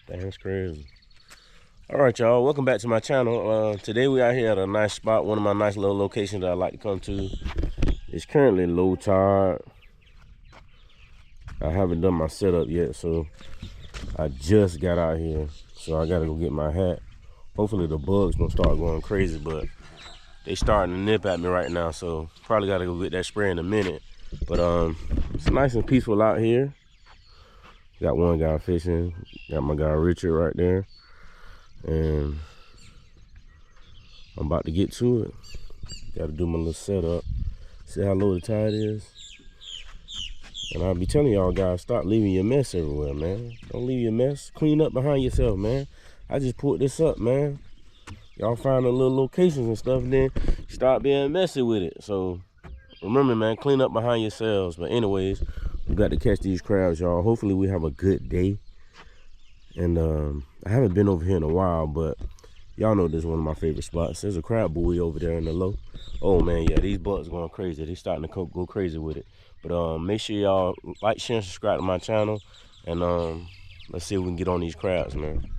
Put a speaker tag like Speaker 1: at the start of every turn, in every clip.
Speaker 1: That's crazy. All right, y'all. Welcome back to my channel. Today we out here at a nice spot, one of my nice little locations that I like to come to. It's currently low tide. I haven't done my setup yet, so I just got out here. So I gotta go get my hat. Hopefully the bugs don't start going crazy, but they starting to nip at me right now, so probably gotta go get that spray in a minute. But it's nice and peaceful out here. Got one guy fishing, got my guy Richard right there, and I'm about to get to it. Gotta do my little setup. See how low the tide is? And I'll be telling y'all guys, stop leaving your mess everywhere, man. Don't leave your mess. Clean up behind yourself, man. I just pulled this up, man. Y'all find the little locations and stuff, and then start being messy with it. So remember, man, clean up behind yourselves. But anyways, we got to catch these crabs, y'all. Hopefully we have a good day. And I haven't been over here in a while, but y'all know this is one of my favorite spots. There's a crab buoy over there in the low. Oh man, yeah, these bugs going crazy. They starting to go crazy with it. But make sure y'all like, share, and subscribe to my channel. And let's see if we can get on these crabs, man.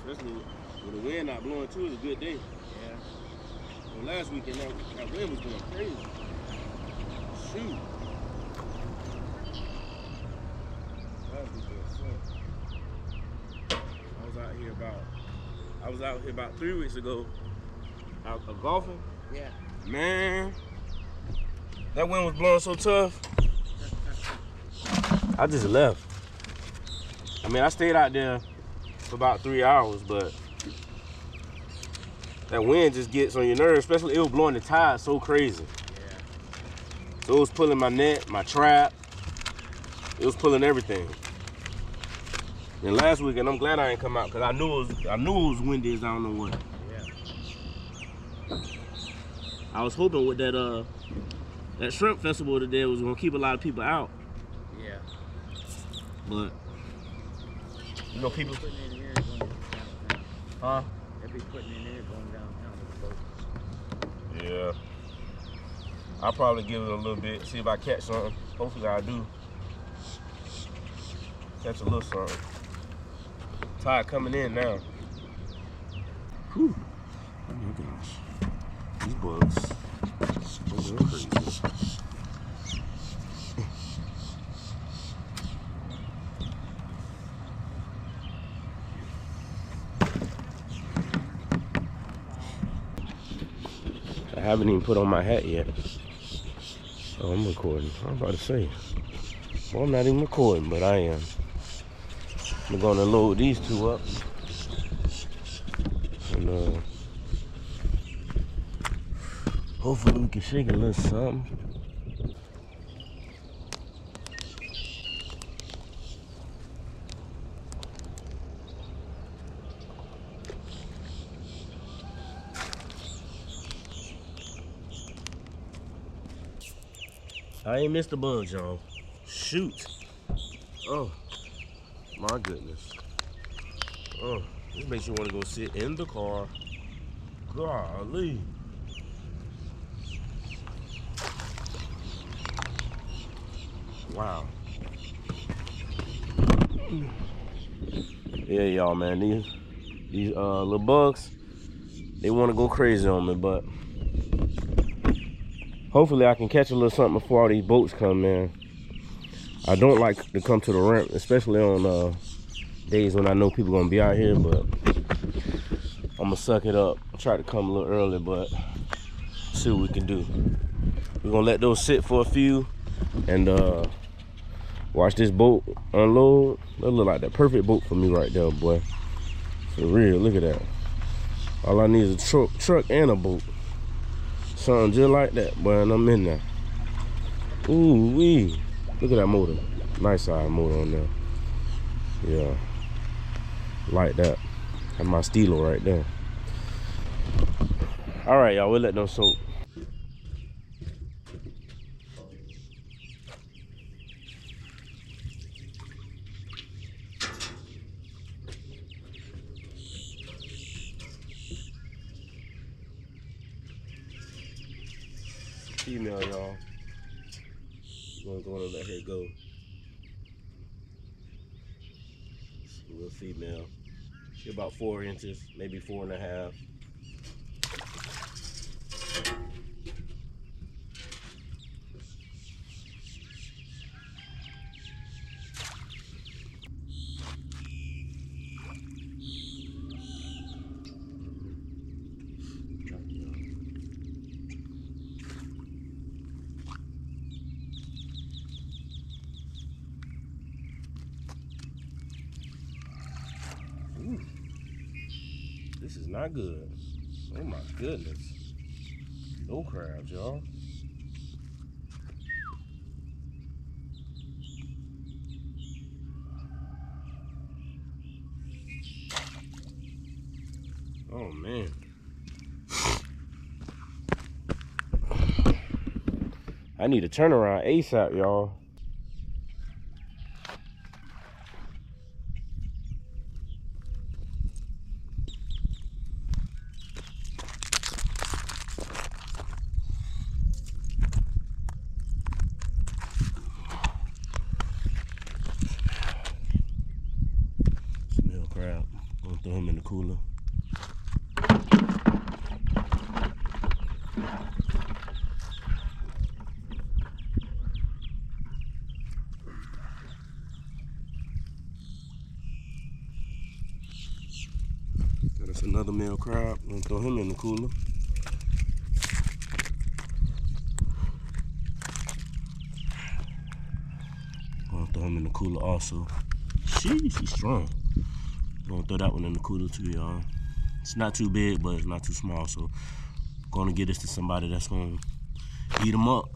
Speaker 1: Especially when the wind not blowing too, it's a good day. Yeah. Well, last weekend that wind was going crazy. Shoot. Last weekend sucked. I was out here about 3 weeks ago. Out golfing. Yeah. Man, that wind was blowing so tough. I just left. I mean, I stayed out there for about 3 hours, but that wind just gets on your nerves, especially it was blowing the tide so crazy. Yeah. So it was pulling my net, my trap. It was pulling everything. And last weekend, I'm glad I ain't come out because I knew it was windy as I don't know what. Yeah. I was hoping with that shrimp festival today was gonna keep a lot of people out. Yeah. But you know, people putting in here going downtown. Huh? They'll be putting in here going downtown with the boats. Yeah. I'll probably give it a little bit, see if I catch something. Hopefully I do. Catch a little something. Tide coming in now. Whew. Oh my gosh. These bugs. They're going crazy. I haven't even put on my hat yet. Oh, I'm recording. I'm about to say. Well, I'm not even recording, but I am. I'm gonna load these two up. And hopefully we can shake a little something. I ain't missed the bugs, y'all. Shoot. Oh, my goodness. Oh, this makes you want to go sit in the car. Golly. Wow. Yeah, y'all, man. These little bugs, they want to go crazy on me, but hopefully I can catch a little something before all these boats come, man. I don't like to come to the ramp, especially on days when I know people gonna be out here, but I'm gonna suck it up. Try to come a little early, but see what we can do. We're gonna let those sit for a few and watch this boat unload. That look like the perfect boat for me right there, boy. For real, look at that. All I need is a truck and a boat. Something just like that, boy, and I'm in there. Ooh wee. Look at that motor. Nice size motor on there. Yeah. Like that. That's my Stilo right there. Alright, y'all, we'll let them soak. female, y'all. We're gonna let her go. It's a little female. She's about 4 inches, maybe 4.5. Ooh, this is not good. Oh my goodness. No crabs, y'all. Oh man. I need a turnaround ASAP, y'all. Smell crab. I'm gonna throw him in the cooler. That's another male crab. I'm gonna throw him in the cooler. I'm gonna throw him in the cooler also. Sheesh, he's strong. I'm gonna throw that one in the cooler too, y'all. It's not too big, but it's not too small, so I'm gonna get this to somebody that's gonna eat them up.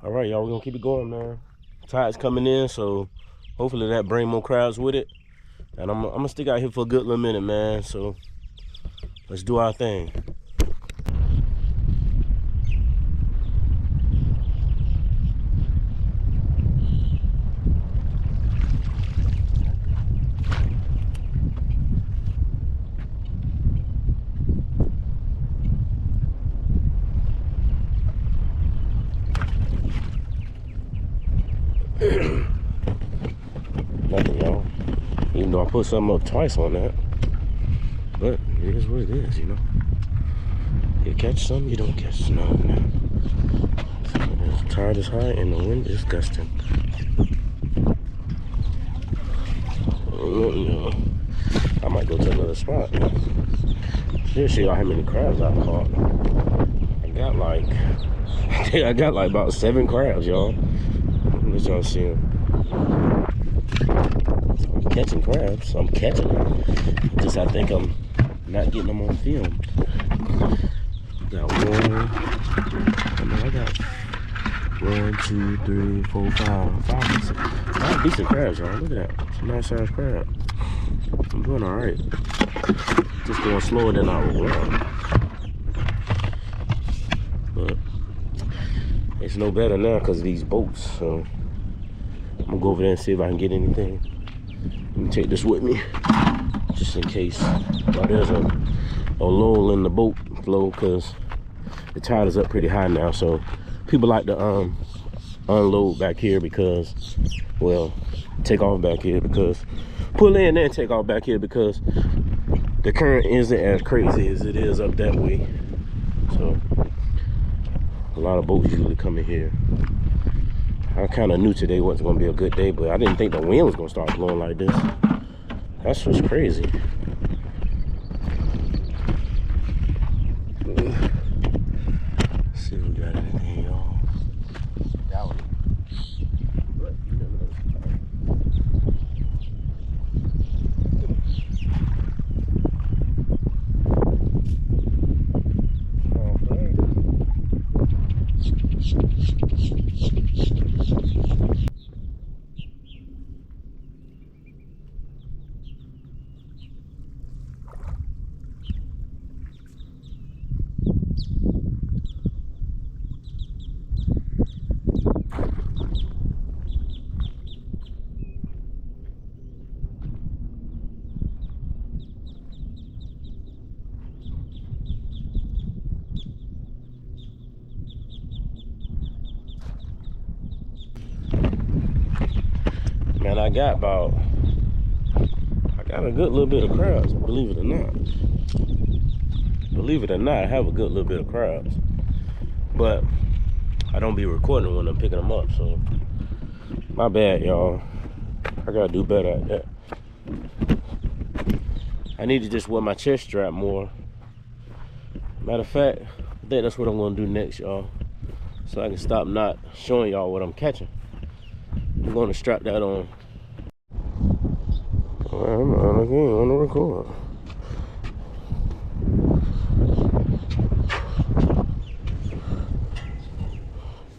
Speaker 1: All right, y'all, we're gonna keep it going, man. Tide's coming in, so hopefully that bring more crabs with it. And I'm gonna stick out here for a good little minute, man. So let's do our thing. Nothing, y'all. Even though I put something up twice on that. But it is what it is, you know. You catch some, you don't catch none. So the tide is high and the wind is gusting. I might go to another spot. Should show y'all how many crabs I caught. I got like about 7 crabs, y'all. Let y'all see them. I'm catching crabs. I'm catching them. Just I think I'm not getting them on film. Got one. I got 1, 2, 3, 4, 5. 5 decent crabs, y'all. Look at that. It's a nice sized crab. I'm doing all right. Just going slower than I would want. But it's no better now because of these boats. So I'm gonna go over there and see if I can get anything. Let me take this with me, just in case. Well, there's a lull in the boat flow because the tide is up pretty high now. So people like to unload back here because, well, take off back here because, pull in and take off back here because the current isn't as crazy as it is up that way. So a lot of boats usually come in here. I kind of knew today wasn't going to be a good day, but I didn't think the wind was going to start blowing like this. That's what's crazy. Let's see if we got anything, y'all. Doubt it. But you never know. Man, I got a good little bit of crabs, believe it or not. Believe it or not, I have a good little bit of crabs. But I don't be recording when I'm picking them up, so my bad, y'all. I gotta do better at that. I need to just wear my chest strap more. Matter of fact, I think that's what I'm gonna do next, y'all. So I can stop not showing y'all what I'm catching. I'm gonna strap that on. I'm on again on the record.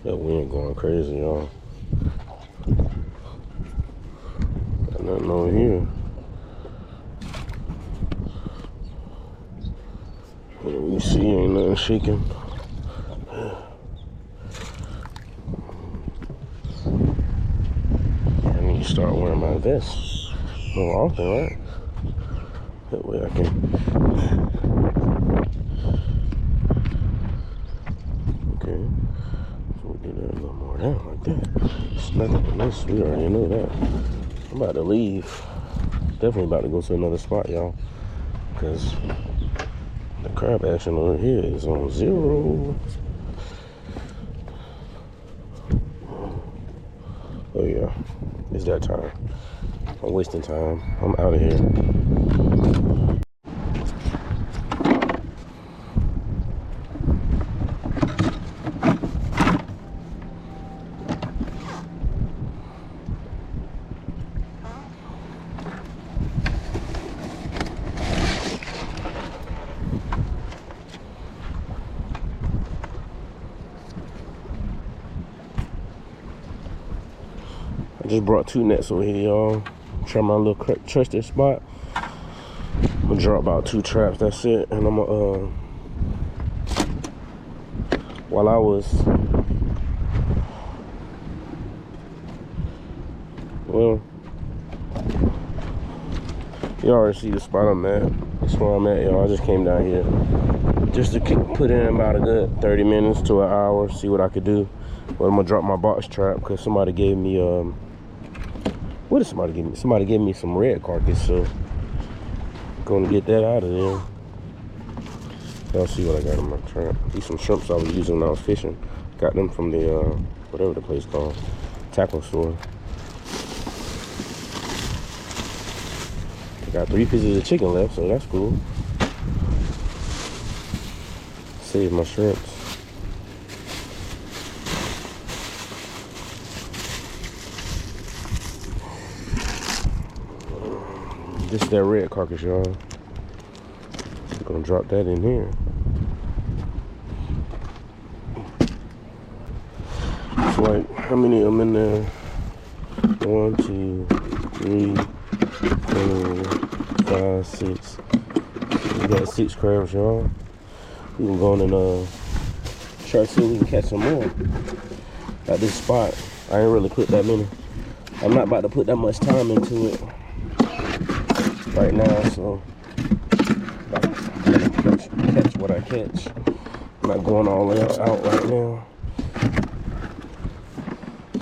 Speaker 1: That wind going crazy, y'all. Got nothing over here. You see, ain't nothing shaking. I need to start wearing my vest more often, right? That way I can. Okay. So we do that a little more down like that. It's nothing in this. We already know that. I'm about to leave. Definitely about to go to another spot, y'all. Because the crab action over here is on 0. Oh yeah, it's that time. I'm wasting time. I'm out of here. I just brought 2 nets over here, y'all. Try my little trusted spot. I'm gonna drop about 2 traps, that's it. And I'm gonna, while I was, well, you already see the spot I'm at. That's where I'm at, y'all. I just came down here just to put in about a good 30 minutes to an hour, see what I could do. But I'm gonna drop my box trap because somebody gave me, what did somebody give me? Somebody gave me some red carcass, so I'm gonna get that out of there. Y'all see what I got in my trap. These some shrimps I was using when I was fishing. Got them from the, whatever the place called, tackle store. I got 3 pieces of chicken left, so that's cool. Save my shrimps. This is that red carcass, y'all. Just gonna drop that in here. It's like, how many of them in there? 1, 2, 3, 4, 5, 6. We got 6 crabs, y'all. We can go on and try to see if we can catch some more. At this spot, I ain't really put that many. I'm not about to put that much time into it right now, so catch what I catch. I'm not going all the way out right now.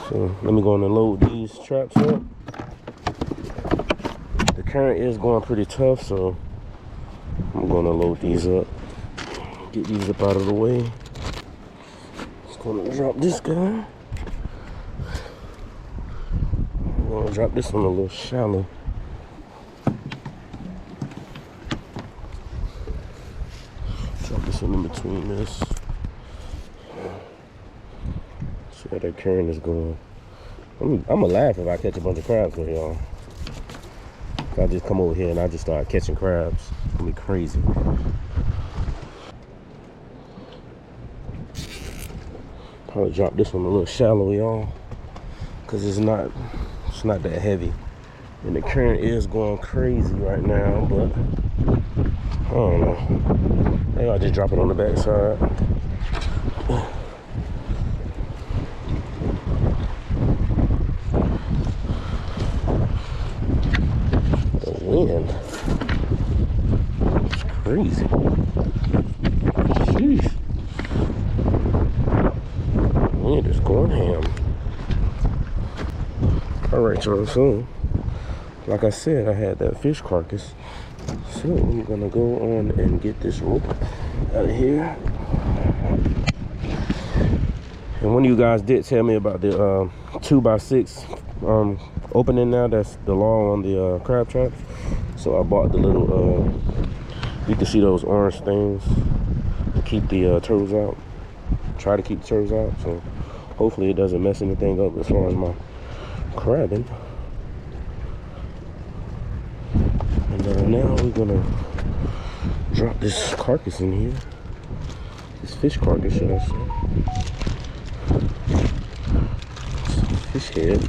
Speaker 1: So let me go on and load these traps up. The current is going pretty tough, so I'm gonna load these up. Get these up out of the way. Just gonna drop this guy. I'm gonna drop this one a little shallow. Drop this one in between this. See how that current is going. I'm gonna laugh if I catch a bunch of crabs with y'all. If I just come over here and I just start catching crabs, it's gonna be crazy. Probably drop this one a little shallow, y'all, because it's not that heavy. And the current is going crazy right now, but I don't know. Maybe I'll just drop it on the back side. The wind. It's crazy. Sheesh. Wind is going ham. Alright, y'all, so like I said, I had that fish carcass. So I'm gonna go on and get this rope out of here. And one of you guys did tell me about the 2x6 opening now. That's the law on the crab traps. So I bought the little, you can see those orange things to keep the turtles out. Try to keep the turtles out. So hopefully it doesn't mess anything up as far as my crabbing. And now we're gonna drop this carcass in here. This fish carcass, should I say. Fish head.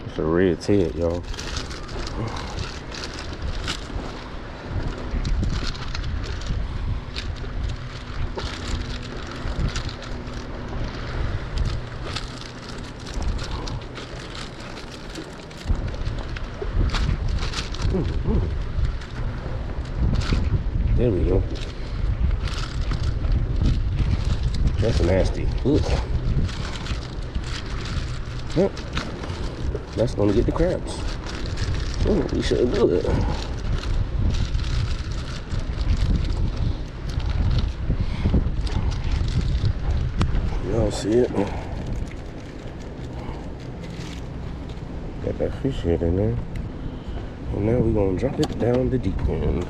Speaker 1: It's a red head, y'all. There we go. That's nasty. Ugh. Yep. That's gonna get the crabs. Oh, we should do it. Y'all see it? Got that fish head in there. And now we're gonna drop it down the deep end.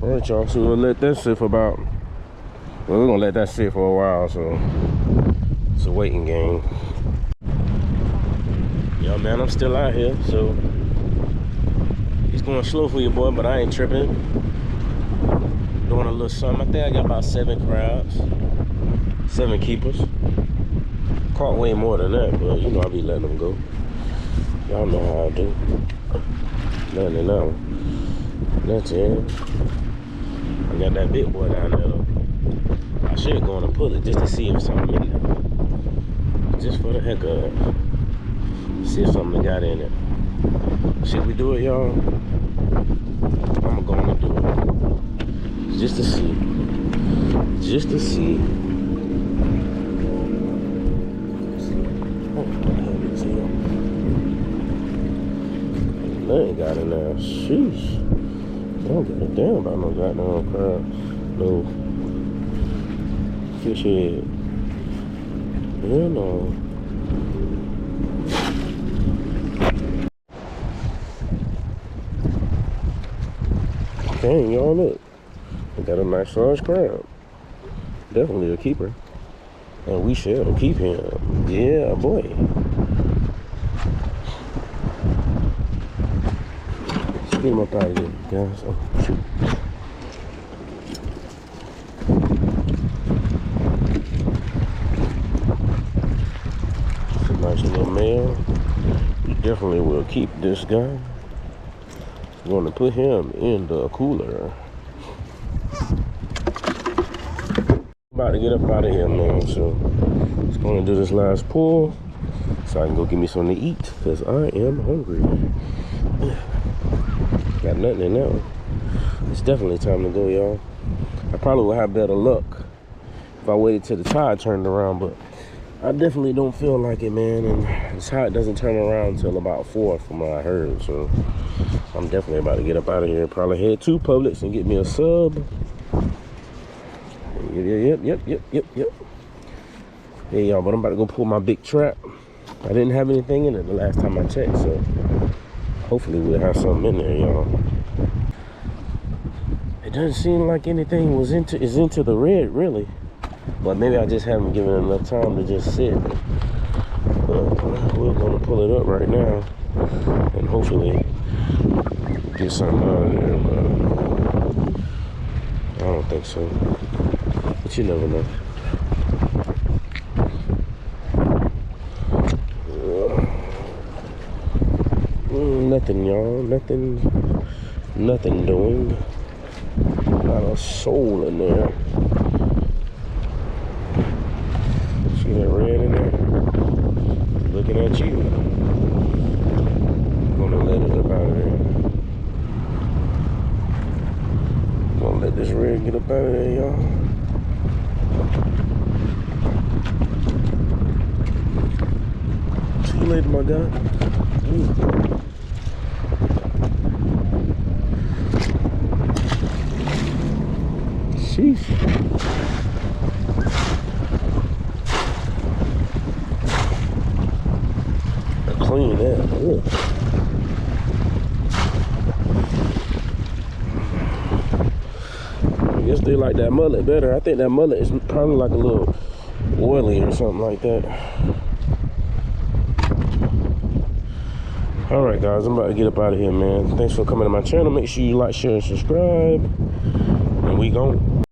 Speaker 1: Alright, y'all, so we'll let that sit for about, well, we're gonna let that sit for a while, so it's a waiting game. Yo, man, I'm still out here, so it's going slow for you, boy, but I ain't tripping. Doing a little something. I think I got about 7 crabs, 7 keepers. Caught way more than that, but you know I be letting them go. Y'all know how I do. Nothing in that one. That's it. I got that big boy down there though. I should go on and pull it just to see if something in there. Just for the heck of it. See if something got in it. Should we do it, y'all? I'm gonna go on and do it. Just to see. Just to see. Oh, what the hell is here? Nothing got in there. Sheesh. I don't give a damn about no goddamn crab. No fish head. Hell no. Dang, y'all, look. We got a nice large crab. Definitely a keeper. And we shall keep him. Yeah, boy. Get him up out of here, guys. Oh, shoot. It's a nice little male. We definitely will keep this guy. going to put him in the cooler. About to get up out of here, man. So just going to do this last pull so I can go get me something to eat because I am hungry. Got nothing in there. It's definitely time to go, y'all. I probably would have better luck if I waited till the tide turned around, but I definitely don't feel like it, man. And the tide doesn't turn around until about 4 from what I heard. So I'm definitely about to get up out of here. Probably head to Publix and get me a sub. Yep. Hey, y'all, but I'm about to go pull my big trap. I didn't have anything in it the last time I checked, so hopefully we'll have something in there, y'all. It doesn't seem like anything is into the red, really. But maybe I just haven't given it enough time to just sit. But we're gonna pull it up right now and hopefully get something out of there. But I don't think so. But you never know. Nothing, y'all. Nothing doing. Not a soul in there. See that red in there? Looking at you. I'm gonna let it up out of there. I'm gonna let this red get up out of there, y'all. See you later, my guy. Sheesh. Clean that. Ugh. I guess they like that mullet better. I think that mullet is probably like a little oily or something like that. Alright guys, I'm about to get up out of here, man. Thanks for coming to my channel. Make sure you like, share, and subscribe. And we gone.